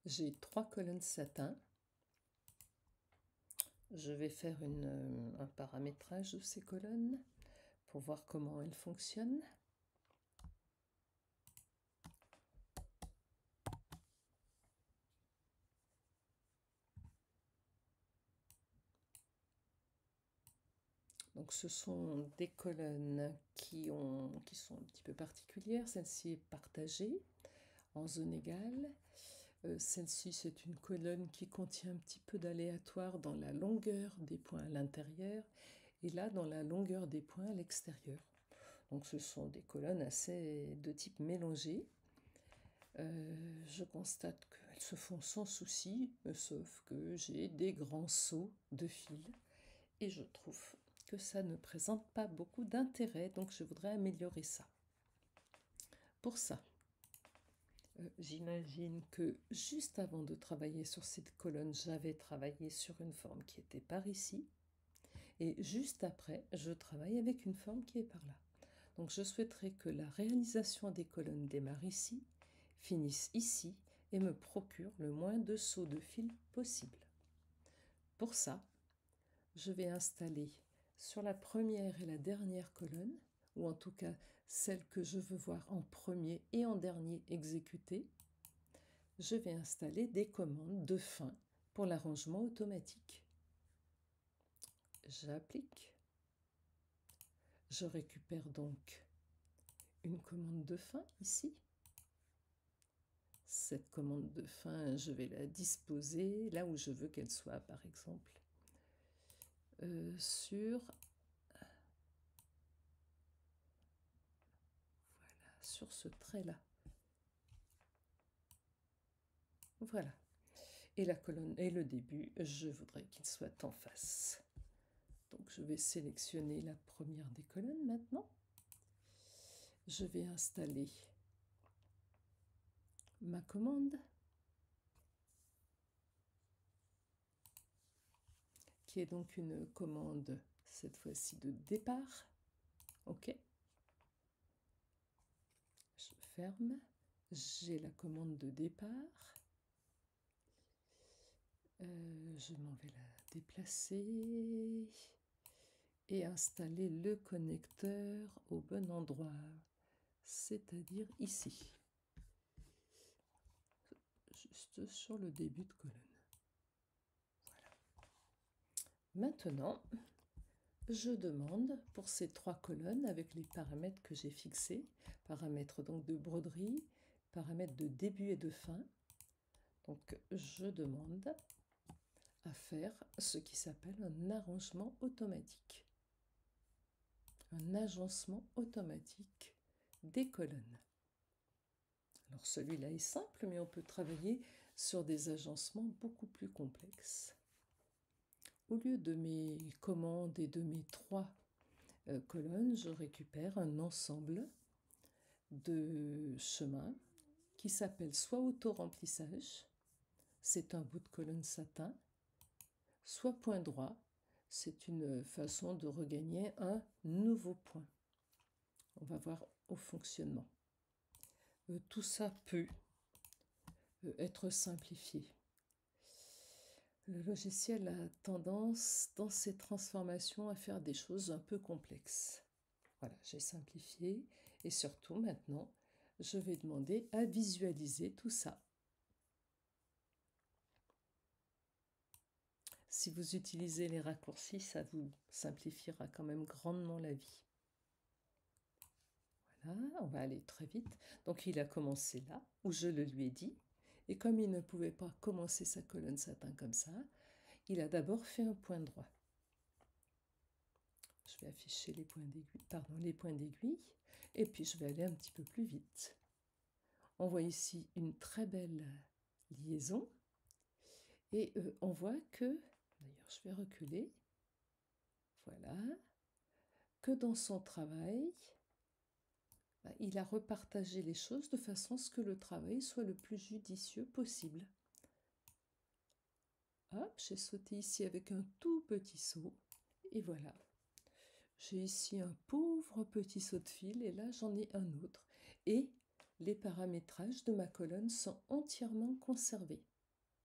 J'ai 3 colonnes satin. Je vais faire un paramétrage de ces colonnes pour voir comment elles fonctionnent. Donc ce sont des colonnes qui sont un petit peu particulières. Celle-ci est partagée en zone égale. Celle-ci, c'est une colonne qui contient un petit peu d'aléatoire dans la longueur des points à l'intérieur et là dans la longueur des points à l'extérieur. Donc ce sont des colonnes assez de type mélangé. Je constate qu'elles se font sans souci, sauf que j'ai des grands sauts de fil et je trouve que ça ne présente pas beaucoup d'intérêt, donc je voudrais améliorer ça. Pour ça, j'imagine que juste avant de travailler sur cette colonne, j'avais travaillé sur une forme qui était par ici, et juste après, je travaille avec une forme qui est par là. Donc je souhaiterais que la réalisation des colonnes démarre ici, finisse ici, et me procure le moins de sauts de fil possible. Pour ça, je vais installer sur la première et la dernière colonne, ou en tout cas celle que je veux voir en premier et en dernier exécutée, je vais installer des commandes de fin pour l'arrangement automatique. J'applique. Je récupère donc une commande de fin ici. Cette commande de fin, je vais la disposer là où je veux qu'elle soit, par exemple, sur ce trait-là. Voilà. Et la colonne et le début, je voudrais qu'il soit en face. Donc je vais sélectionner la première des colonnes maintenant. Je vais installer ma commande qui est donc une commande cette fois-ci de départ. OK. Je ferme. J'ai la commande de départ. Je m'en vais la déplacer et installer le connecteur au bon endroit, c'est-à-dire ici, juste sur le début de colonne. Voilà. Maintenant, je demande pour ces 3 colonnes avec les paramètres que j'ai fixés, paramètres donc de broderie, paramètres de début et de fin. Donc je demande à faire ce qui s'appelle un arrangement automatique. Un agencement automatique des colonnes. Alors celui-là est simple, mais on peut travailler sur des agencements beaucoup plus complexes. Au lieu de mes commandes et de mes 3 colonnes, je récupère un ensemble de chemins qui s'appelle soit auto-remplissage, c'est un bout de colonne satin, soit point droit, c'est une façon de regagner un nouveau point. On va voir au fonctionnement. Tout ça peut être simplifié. Le logiciel a tendance, dans ses transformations, à faire des choses un peu complexes. Voilà, j'ai simplifié et surtout maintenant, je vais demander à visualiser tout ça. Si vous utilisez les raccourcis, ça vous simplifiera quand même grandement la vie. Voilà, on va aller très vite. Donc il a commencé là, où je le lui ai dit. Et comme il ne pouvait pas commencer sa colonne satin comme ça, il a d'abord fait un point droit. Je vais afficher les points d'aiguille, et puis je vais aller un petit peu plus vite. On voit ici une très belle liaison, et on voit que, d'ailleurs je vais reculer, voilà, que dans son travail, il a repartagé les choses de façon à ce que le travail soit le plus judicieux possible. Hop, j'ai sauté ici avec un tout petit saut, et voilà. J'ai ici un pauvre petit saut de fil, et là j'en ai un autre. Et les paramétrages de ma colonne sont entièrement conservés.